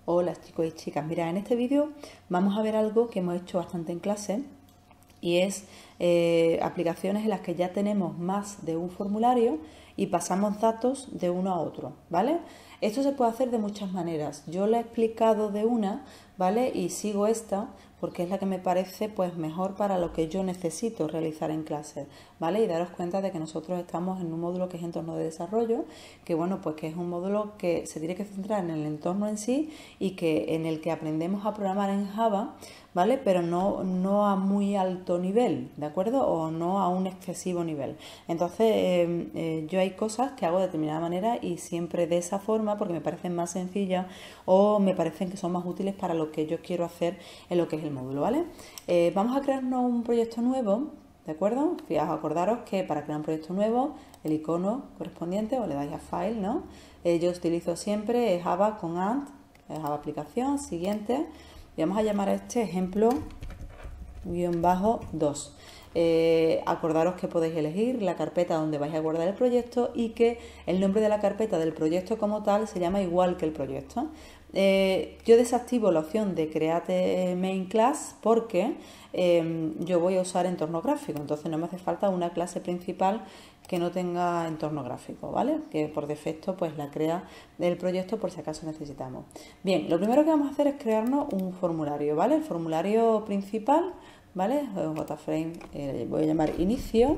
Hola chicos y chicas, mira, en este vídeo vamos a ver algo que hemos hecho bastante en clase y es aplicaciones en las que ya tenemos más de un formulario y pasamos datos de uno a otro, ¿vale? Esto se puede hacer de muchas maneras. Yo la he explicado de una, ¿vale? Y sigo esta porque es la que me parece pues mejor para lo que yo necesito realizar en clase, ¿vale? Y daros cuenta de que nosotros estamos en un módulo que es entorno de desarrollo, que bueno, pues que es un módulo que se tiene que centrar en el entorno en sí y que en el que aprendemos a programar en Java, ¿vale? Pero no a muy alto nivel, ¿de acuerdo? O no a un excesivo nivel. Entonces, yo hay cosas que hago de determinada manera y siempre de esa forma porque me parecen más sencillas o me parecen que son más útiles para lo que yo quiero hacer en lo que es el módulo, ¿vale? Vamos a crearnos un proyecto nuevo, ¿de acuerdo? Acordaros que para crear un proyecto nuevo, el icono correspondiente o le dais a File, ¿no? Yo utilizo siempre Java con AND, Java aplicación, siguiente. Y vamos a llamar a este ejemplo -2. Acordaros que podéis elegir la carpeta donde vais a guardar el proyecto y que el nombre de la carpeta del proyecto como tal se llama igual que el proyecto. Yo desactivo la opción de Create Main Class porque yo voy a usar entorno gráfico, entonces no me hace falta una clase principal que no tenga entorno gráfico, ¿vale? Que por defecto pues la crea el proyecto por si acaso necesitamos. Bien, lo primero que vamos a hacer es crearnos un formulario, ¿vale? El formulario principal, ¿vale? JFrame, voy a llamar inicio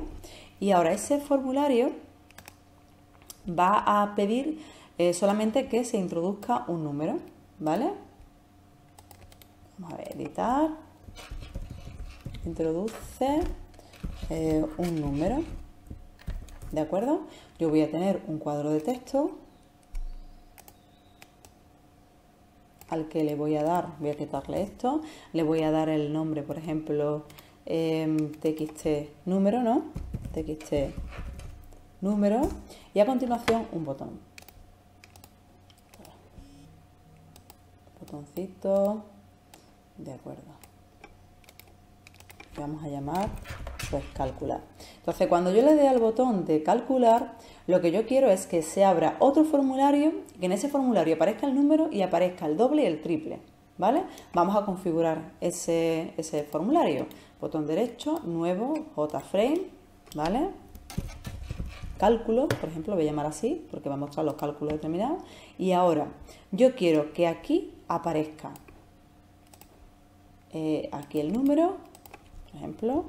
y ahora ese formulario va a pedir solamente que se introduzca un número, ¿vale? Vamos a ver, editar, introduce un número, ¿de acuerdo? Yo voy a tener un cuadro de texto al que le voy a dar, voy a quitarle esto, le voy a dar el nombre, por ejemplo, txt número, ¿no? Txt número y a continuación un botón. Botoncito, de acuerdo. Vamos a llamar pues calcular. Entonces cuando yo le dé al botón de calcular, lo que yo quiero es que se abra otro formulario, que en ese formulario aparezca el número y aparezca el doble y el triple, ¿vale? Vamos a configurar ese formulario. Botón derecho, nuevo, JFrame, ¿vale? Cálculo, por ejemplo, lo voy a llamar así porque va a mostrar los cálculos determinados. Y ahora yo quiero que aquí aparezca aquí el número, por ejemplo,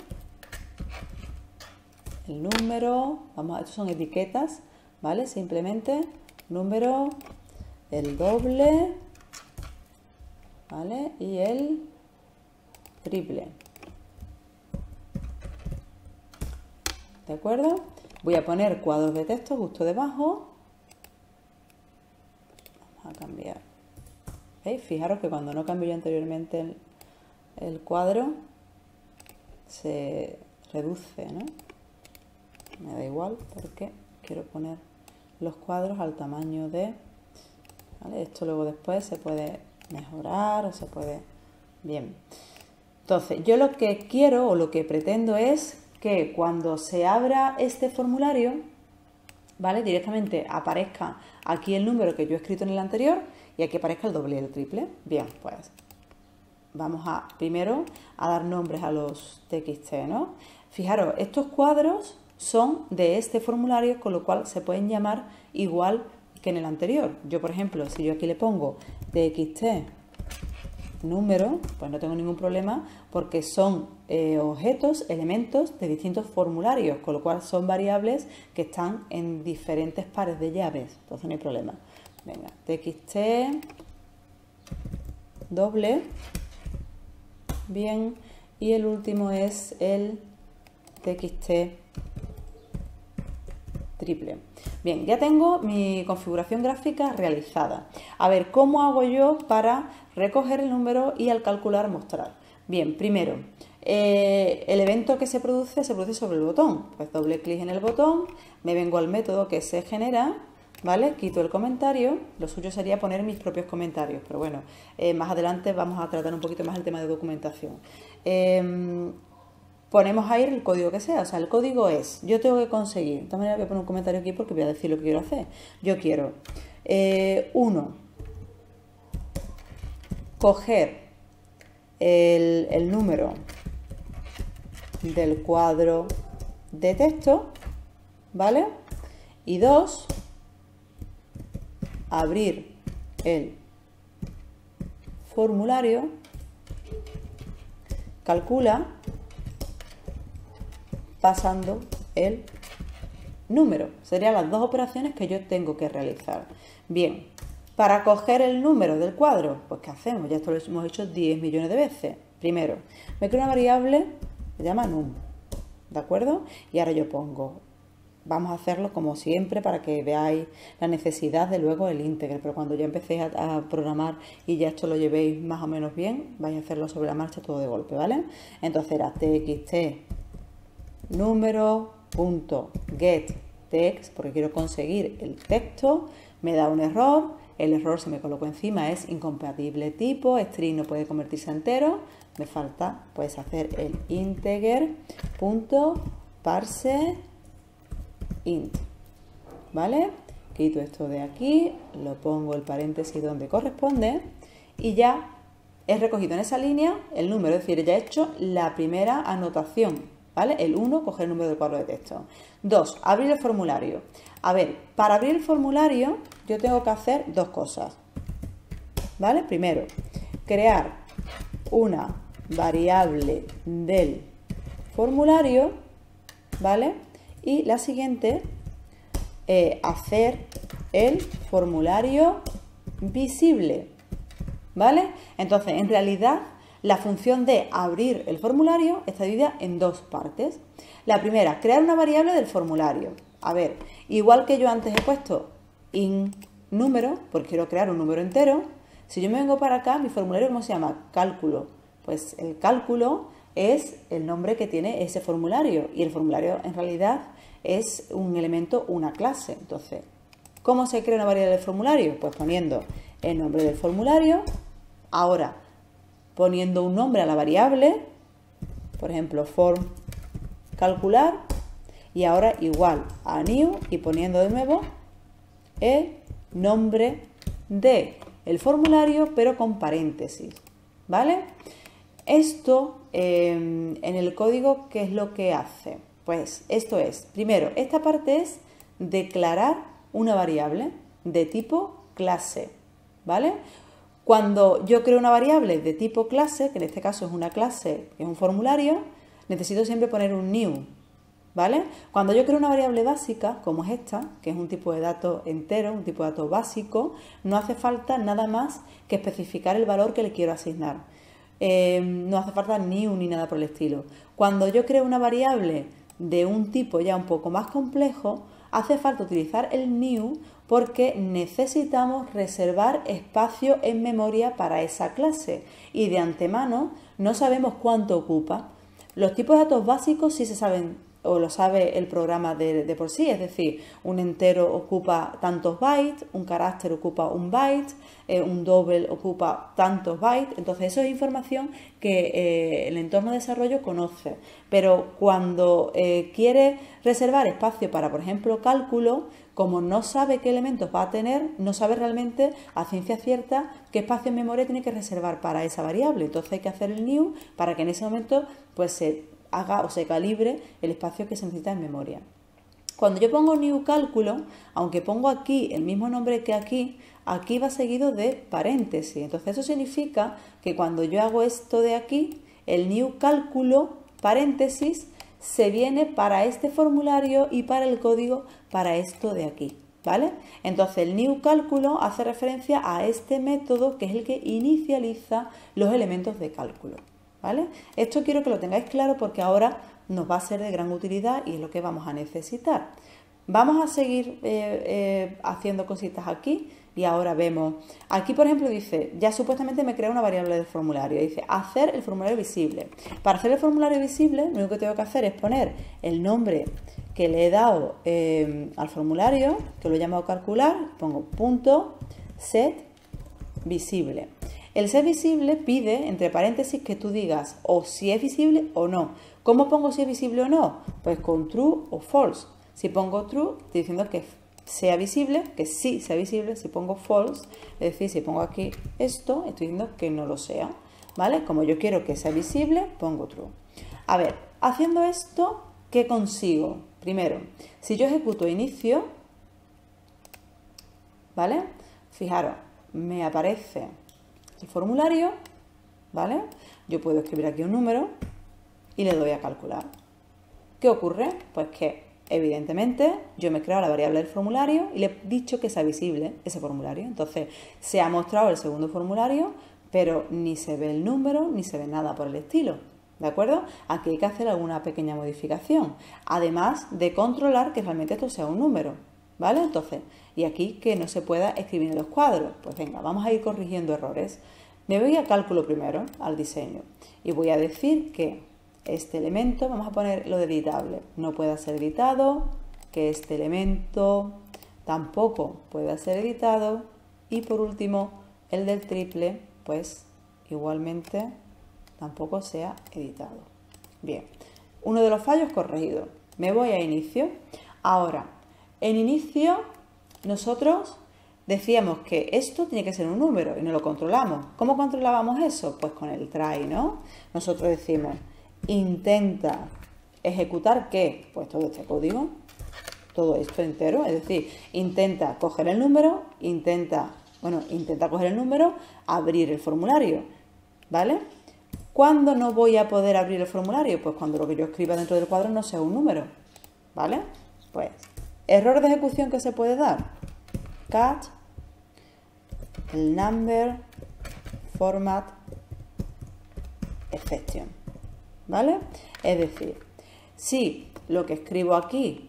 el número, estos son etiquetas, ¿vale? Simplemente número, el doble, ¿vale? Y el triple. ¿De acuerdo? Voy a poner cuadros de texto justo debajo. Vamos a cambiar. ¿Veis? Fijaros que cuando no cambio yo anteriormente el cuadro, se reduce, ¿no? Me da igual porque quiero poner los cuadros al tamaño de... ¿vale? Esto luego después se puede mejorar o se puede... Bien. Entonces, yo lo que quiero o lo que pretendo es que cuando se abra este formulario, ¿vale? Directamente aparezca aquí el número que yo he escrito en el anterior y aquí aparezca el doble y el triple. Bien, pues vamos a primero a dar nombres a los txt, ¿no? Fijaros, estos cuadros son de este formulario, con lo cual se pueden llamar igual que en el anterior. Yo, por ejemplo, si yo aquí le pongo txt número, pues no tengo ningún problema porque son objetos, elementos de distintos formularios, con lo cual son variables que están en diferentes pares de llaves, entonces no hay problema. Venga, txt doble, bien, y el último es el txt triple. Bien, ya tengo mi configuración gráfica realizada. A ver, ¿cómo hago yo para recoger el número y al calcular mostrar? Bien, primero, el evento que se produce sobre el botón. Pues doble clic en el botón, me vengo al método que se genera, ¿vale? Quito el comentario, lo suyo sería poner mis propios comentarios, pero bueno, más adelante vamos a tratar un poquito más el tema de documentación. Ponemos ahí el código que sea, o sea, el código es, yo tengo que conseguir, de esta manera voy a poner un comentario aquí porque voy a decir lo que quiero hacer. Yo quiero 1 coger el número del cuadro de texto, ¿vale? Y 2, abrir el formulario, calcula pasando el número. Serían las dos operaciones que yo tengo que realizar. Bien, para coger el número del cuadro, pues ¿qué hacemos? Ya esto lo hemos hecho 10 millones de veces. Primero, me creo una variable, se llama num, ¿de acuerdo? Y ahora yo pongo, vamos a hacerlo como siempre para que veáis la necesidad de luego el integer, pero cuando ya empecéis a programar y ya esto lo llevéis más o menos bien, vais a hacerlo sobre la marcha todo de golpe, ¿vale? Entonces era txt número.getText, porque quiero conseguir el texto, me da un error, el error se me colocó encima, es incompatible tipo, string no puede convertirse a entero, me falta pues hacer el integer.parseInt, ¿vale? Quito esto de aquí, lo pongo el paréntesis donde corresponde y ya he recogido en esa línea el número, es decir, ya he hecho la primera anotación, ¿vale? El 1, coger el número del cuadro de texto. 2, abrir el formulario. A ver, para abrir el formulario yo tengo que hacer dos cosas, ¿vale? Primero, crear una variable del formulario, ¿vale? Y la siguiente, hacer el formulario visible, ¿vale? Entonces, en realidad, la función de abrir el formulario está dividida en dos partes. La primera, crear una variable del formulario. A ver, igual que yo antes he puesto in número, porque quiero crear un número entero, si yo me vengo para acá, mi formulario, ¿cómo se llama? Cálculo. Pues el cálculo es el nombre que tiene ese formulario y el formulario en realidad es un elemento, una clase. Entonces, ¿cómo se crea una variable del formulario? Pues poniendo el nombre del formulario, ahora poniendo un nombre a la variable, por ejemplo, form calcular, y ahora igual a new y poniendo de nuevo el nombre de el formulario, pero con paréntesis, ¿vale? Esto en el código, ¿qué es lo que hace? Pues esto es, primero, esta parte es declarar una variable de tipo clase, ¿vale? Cuando yo creo una variable de tipo clase, que en este caso es una clase, que es un formulario, necesito siempre poner un new, ¿vale? Cuando yo creo una variable básica, como es esta, que es un tipo de dato entero, un tipo de dato básico, no hace falta nada más que especificar el valor que le quiero asignar. No hace falta new ni nada por el estilo. Cuando yo creo una variable de un tipo ya un poco más complejo, hace falta utilizar el new porque necesitamos reservar espacio en memoria para esa clase y de antemano no sabemos cuánto ocupa. Los tipos de datos básicos sí se saben o lo sabe el programa de por sí, es decir, un entero ocupa tantos bytes, un carácter ocupa un byte, un double ocupa tantos bytes, entonces eso es información que el entorno de desarrollo conoce, pero cuando quiere reservar espacio para, por ejemplo, cálculo, como no sabe qué elementos va a tener, no sabe realmente a ciencia cierta qué espacio en memoria tiene que reservar para esa variable, entonces hay que hacer el new para que en ese momento pues se haga o se calibre el espacio que se necesita en memoria. Cuando yo pongo new cálculo, aunque pongo aquí el mismo nombre que aquí va seguido de paréntesis. Entonces eso significa que cuando yo hago esto de aquí, el new cálculo paréntesis se viene para este formulario y para el código para esto de aquí, ¿vale? Entonces el new cálculo hace referencia a este método que es el que inicializa los elementos de cálculo, ¿vale? Esto quiero que lo tengáis claro porque ahora nos va a ser de gran utilidad y es lo que vamos a necesitar. Vamos a seguir haciendo cositas aquí y ahora vemos. Aquí, por ejemplo, dice, ya supuestamente me crea una variable del formulario. Dice, hacer el formulario visible. Para hacer el formulario visible, lo único que tengo que hacer es poner el nombre que le he dado al formulario, que lo he llamado calcular, pongo punto set visible. El set visible pide, entre paréntesis, que tú digas o si es visible o no. ¿Cómo pongo si es visible o no? Pues con true o false. Si pongo true, estoy diciendo que sea visible, que sí sea visible. Si pongo false, es decir, si pongo aquí esto, estoy diciendo que no lo sea, ¿vale? Como yo quiero que sea visible, pongo true. A ver, haciendo esto, ¿qué consigo? Primero, si yo ejecuto inicio, ¿vale? Fijaros, me aparece el formulario, ¿vale? Yo puedo escribir aquí un número y le doy a calcular. ¿Qué ocurre? Pues que evidentemente yo me he creado la variable del formulario y le he dicho que sea visible ese formulario. Entonces se ha mostrado el segundo formulario, pero ni se ve el número ni se ve nada por el estilo. ¿De acuerdo? Aquí hay que hacer alguna pequeña modificación, además de controlar que realmente esto sea un número, ¿vale? Entonces, y aquí que no se pueda escribir en los cuadros. Pues venga, vamos a ir corrigiendo errores. Me voy a cálculo primero, al diseño, y voy a decir que este elemento, vamos a poner lo de editable, no pueda ser editado, que este elemento tampoco pueda ser editado, y por último, el del triple, pues igualmente tampoco sea editado. Bien, uno de los fallos corregido. Me voy a inicio. Ahora, en inicio nosotros decíamos que esto tiene que ser un número y no lo controlamos. ¿Cómo controlábamos eso? Pues con el try, ¿no? Nosotros decimos intenta ejecutar ¿qué? Pues todo este código, todo esto entero, es decir, intenta coger el número, intenta coger el número, abrir el formulario, ¿vale? ¿Cuándo no voy a poder abrir el formulario? Pues cuando lo que yo escriba dentro del cuadro no sea un número, ¿vale? Pues, error de ejecución que se puede dar, catch el number format exception, ¿vale? Es decir, si lo que escribo aquí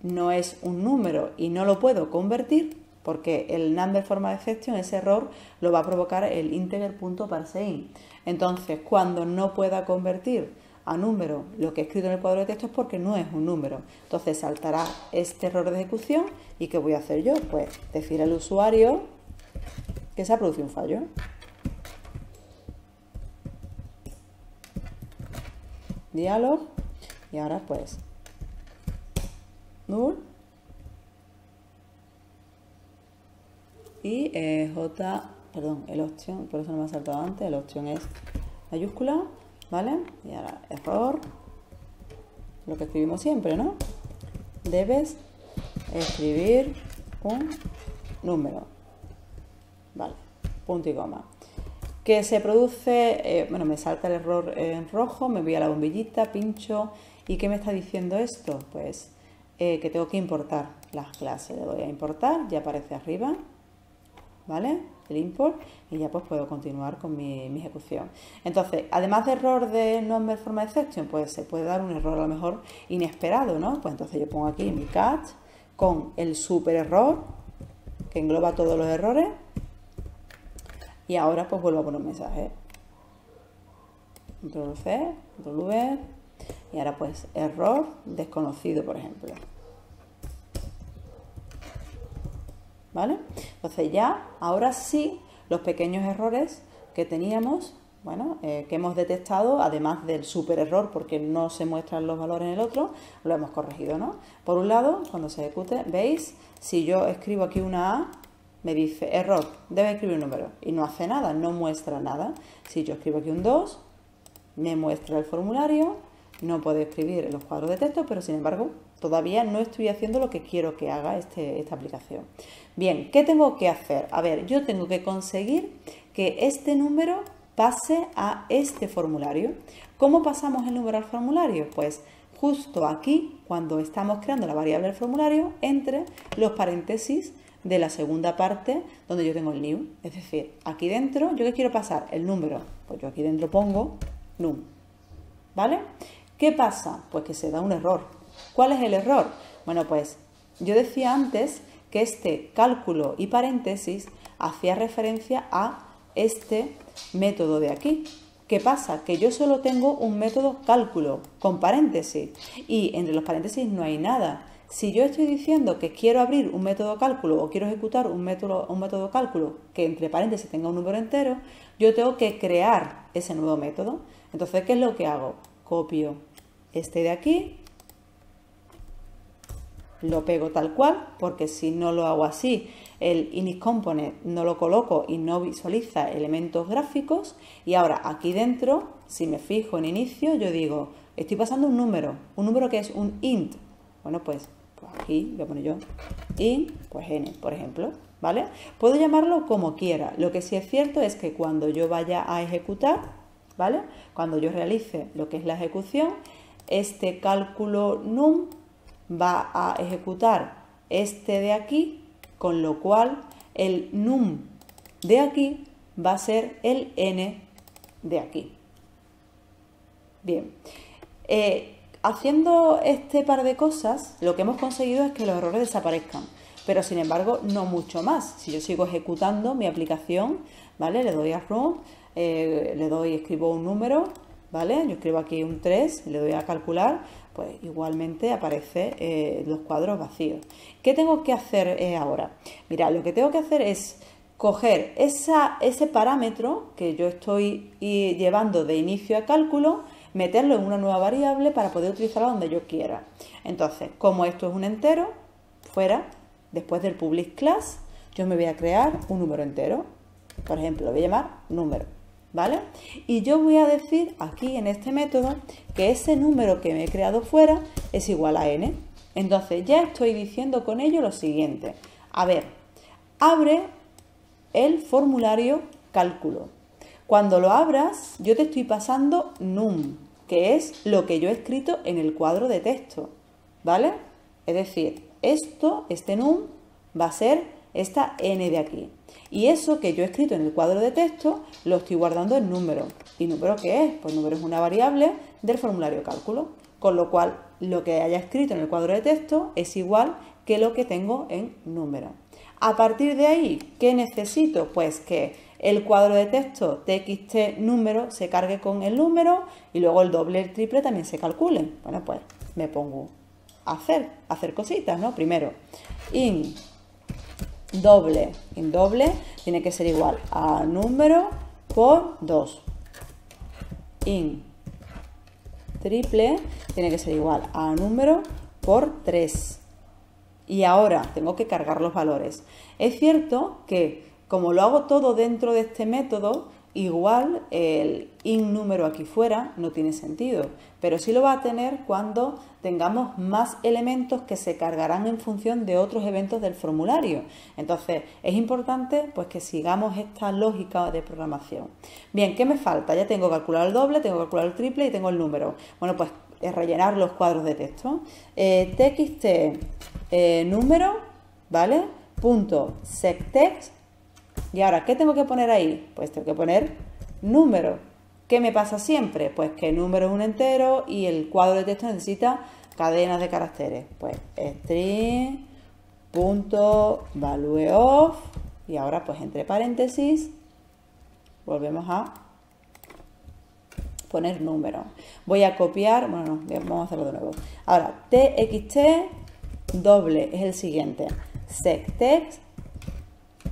no es un número y no lo puedo convertir, porque el number format exception, ese error lo va a provocar el integer.parseInt. Entonces, cuando no pueda convertir a número lo que he escrito en el cuadro de texto es porque no es un número. Entonces saltará este error de ejecución. ¿Y qué voy a hacer yo? Pues decir al usuario que se ha producido un fallo. Dialog. Y ahora pues null. Y el option, por eso no me ha saltado antes, el option es mayúscula, ¿vale? Y ahora error, lo que escribimos siempre, ¿no? Debes escribir un número, ¿vale? Punto y coma. Que se produce, me salta el error en rojo, me voy a la bombillita, pincho, ¿y qué me está diciendo esto? Pues que tengo que importar las clases, le doy a importar, ya aparece arriba, ¿vale? El import, y ya pues puedo continuar con mi ejecución. Entonces, además de error de number format exception, pues se puede dar un error a lo mejor inesperado, ¿no? Pues entonces yo pongo aquí mi catch con el super error que engloba todos los errores, y ahora pues vuelvo a poner un mensaje. Control C, Control V, y ahora pues error desconocido, por ejemplo. ¿Vale? Entonces ya, ahora sí, los pequeños errores que teníamos, que hemos detectado, además del super error porque no se muestran los valores en el otro, lo hemos corregido, ¿no? Por un lado, cuando se ejecute, veis, si yo escribo aquí una A, me dice error, debe escribir un número, y no hace nada, no muestra nada. Si yo escribo aquí un 2, me muestra el formulario, no puedo escribir en los cuadros de texto, pero sin embargo todavía no estoy haciendo lo que quiero que haga esta aplicación. Bien, ¿qué tengo que hacer? A ver, yo tengo que conseguir que este número pase a este formulario. ¿Cómo pasamos el número al formulario? Pues justo aquí, cuando estamos creando la variable del formulario, entre los paréntesis de la segunda parte donde yo tengo el new. Es decir, aquí dentro, ¿yo qué quiero pasar? El número. Pues yo aquí dentro pongo num. ¿Vale? ¿Qué pasa? Pues que se da un error. ¿Cuál es el error? Bueno, pues yo decía antes que este cálculo y paréntesis hacía referencia a este método de aquí. ¿Qué pasa? Que yo solo tengo un método cálculo con paréntesis y entre los paréntesis no hay nada. Si yo estoy diciendo que quiero abrir un método cálculo o quiero ejecutar un método cálculo que entre paréntesis tenga un número entero, yo tengo que crear ese nuevo método. Entonces, ¿qué es lo que hago? Copio este de aquí lo pego tal cual, porque si no lo hago así, el init component no lo coloco y no visualiza elementos gráficos. Y ahora aquí dentro, si me fijo en inicio, yo digo, estoy pasando un número que es un int. Bueno, pues aquí voy a poner yo int, pues n, por ejemplo, ¿vale? Puedo llamarlo como quiera. Lo que sí es cierto es que cuando yo vaya a ejecutar, ¿vale? Cuando yo realice lo que es la ejecución, este cálculo num va a ejecutar este de aquí, con lo cual el num de aquí va a ser el n de aquí. Bien, haciendo este par de cosas, lo que hemos conseguido es que los errores desaparezcan, pero sin embargo no mucho más. Si yo sigo ejecutando mi aplicación, ¿vale? Le doy a run, escribo un número, ¿vale? Yo escribo aquí un 3, le doy a calcular, pues igualmente aparece los cuadros vacíos. ¿Qué tengo que hacer ahora? Mira, lo que tengo que hacer es coger ese parámetro que yo estoy llevando de inicio a cálculo, meterlo en una nueva variable para poder utilizarlo donde yo quiera. Entonces, como esto es un entero, fuera, después del public class, yo me voy a crear un número entero. Por ejemplo, lo voy a llamar número, ¿vale? Y yo voy a decir aquí en este método que ese número que me he creado fuera es igual a n. Entonces ya estoy diciendo con ello lo siguiente. A ver, abre el formulario cálculo. Cuando lo abras, yo te estoy pasando num, que es lo que yo he escrito en el cuadro de texto, ¿vale? Es decir, este num va a ser esta n de aquí. Y eso que yo he escrito en el cuadro de texto lo estoy guardando en número. ¿Y número qué es? Pues número es una variable del formulario cálculo, con lo cual lo que haya escrito en el cuadro de texto es igual que lo que tengo en número. A partir de ahí, ¿qué necesito? Pues que el cuadro de texto txt número se cargue con el número y luego el doble y el triple también se calculen. Bueno, pues me pongo a hacer cositas, ¿no? Primero, int doble tiene que ser igual a número por 2. Int triple tiene que ser igual a número por 3. Y ahora tengo que cargar los valores. Es cierto que como lo hago todo dentro de este método, igual el int número aquí fuera no tiene sentido, pero sí lo va a tener cuando tengamos más elementos que se cargarán en función de otros eventos del formulario. Entonces es importante pues que sigamos esta lógica de programación. Bien, ¿qué me falta? Ya tengo calculado el doble, tengo calculado el triple y tengo el número. Bueno, pues es rellenar los cuadros de texto. Txt número, ¿vale? Punto setText. Y ahora, ¿qué tengo que poner ahí? Pues tengo que poner número. ¿Qué me pasa siempre? Pues que número es un entero y el cuadro de texto necesita cadenas de caracteres. Pues string.valueOf y ahora pues entre paréntesis volvemos a poner número. Voy a copiar, bueno, no, vamos a hacerlo de nuevo. Ahora, txt doble es el siguiente, setText.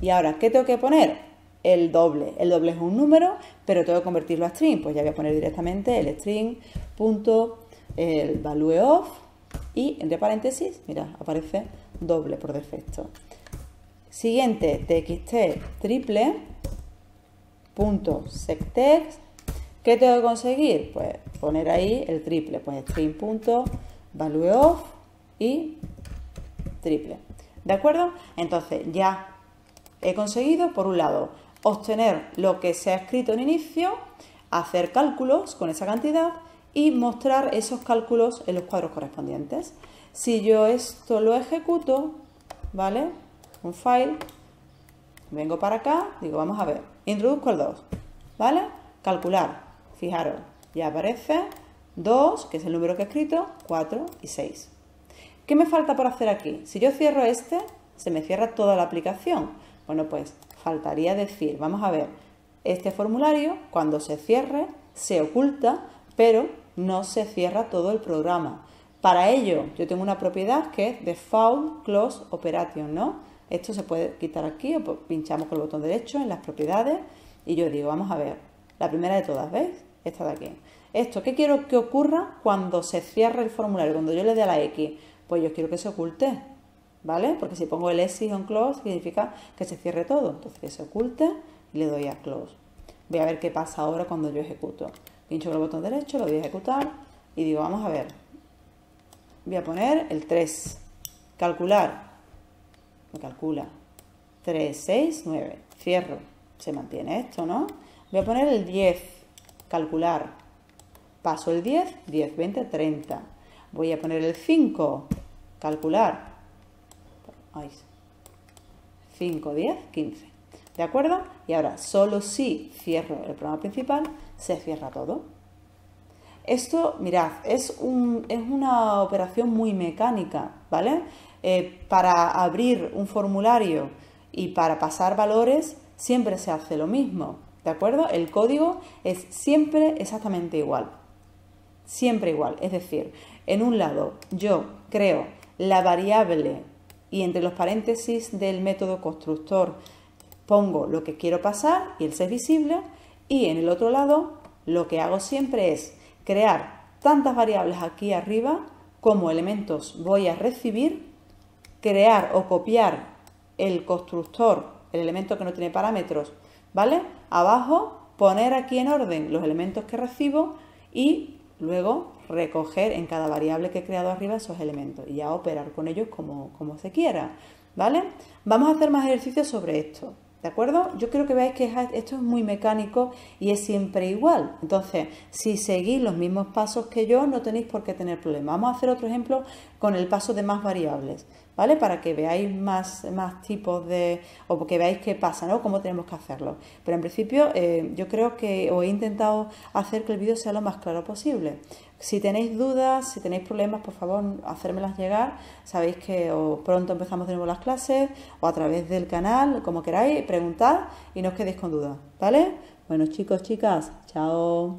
Y ahora, ¿qué tengo que poner? El doble. El doble es un número, pero tengo que convertirlo a string. Pues ya voy a poner directamente el string.valueOf y entre paréntesis, mira, aparece doble por defecto. Siguiente, txt triple punto setText. ¿Qué tengo que conseguir? Pues poner ahí el triple, pues string.valueOf y triple. ¿De acuerdo? Entonces ya he conseguido, por un lado, obtener lo que se ha escrito en inicio, hacer cálculos con esa cantidad y mostrar esos cálculos en los cuadros correspondientes. Si yo esto lo ejecuto, ¿vale? Un file, vengo para acá, digo, vamos a ver, introduzco el 2, ¿vale? Calcular, fijaros, ya aparece 2, que es el número que he escrito, 4 y 6. ¿Qué me falta por hacer aquí? Si yo cierro este, se me cierra toda la aplicación. Bueno, pues faltaría decir, vamos a ver, este formulario cuando se cierre se oculta, pero no se cierra todo el programa. Para ello yo tengo una propiedad que es Default Close Operation, ¿no? Esto se puede quitar aquí o pinchamos con el botón derecho en las propiedades y yo digo, vamos a ver, la primera de todas, ¿veis? Esta de aquí. Esto, ¿qué quiero que ocurra cuando se cierre el formulario? Cuando yo le dé a la X, Pues yo quiero que se oculte, ¿vale? Porque si pongo el exit on close significa que se cierre todo. Entonces que se oculte y le doy a close. Voy a ver qué pasa ahora cuando yo ejecuto. Pincho con el botón derecho, lo voy a ejecutar y digo, vamos a ver. Voy a poner el 3. Calcular. Me calcula. 3, 6, 9. Cierro. Se mantiene esto, ¿no? Voy a poner el 10. Calcular. Paso el 10. 10, 20, 30. Voy a poner el 5. Calcular. Ahí. 5, 10, 15. ¿De acuerdo? Y ahora, solo si cierro el programa principal, se cierra todo. Esto, mirad, es una operación muy mecánica, ¿vale? Para abrir un formulario y para pasar valores, siempre se hace lo mismo, ¿de acuerdo? El código es siempre exactamente igual. Siempre igual. Es decir, en un lado yo creo la variable y entre los paréntesis del método constructor pongo lo que quiero pasar y el set visible, y en el otro lado lo que hago siempre es crear tantas variables aquí arriba como elementos voy a recibir, crear o copiar el constructor, el elemento que no tiene parámetros, ¿vale? Abajo poner aquí en orden los elementos que recibo y luego recoger en cada variable que he creado arriba esos elementos y ya operar con ellos como se quiera, ¿vale? Vamos a hacer más ejercicios sobre esto. ¿De acuerdo? Yo creo que veáis que esto es muy mecánico y es siempre igual. Entonces, si seguís los mismos pasos que yo, no tenéis por qué tener problemas. Vamos a hacer otro ejemplo con el paso de más variables, ¿vale? Para que veáis más tipos de... o que veáis qué pasa, ¿no? Cómo tenemos que hacerlo. Pero en principio, yo creo que os he intentado hacer que el vídeo sea lo más claro posible. Si tenéis dudas, si tenéis problemas, por favor, hacérmelas llegar. Sabéis que pronto empezamos de nuevo las clases o a través del canal, como queráis, preguntad y no os quedéis con dudas, ¿vale? Bueno, chicos, chicas, chao.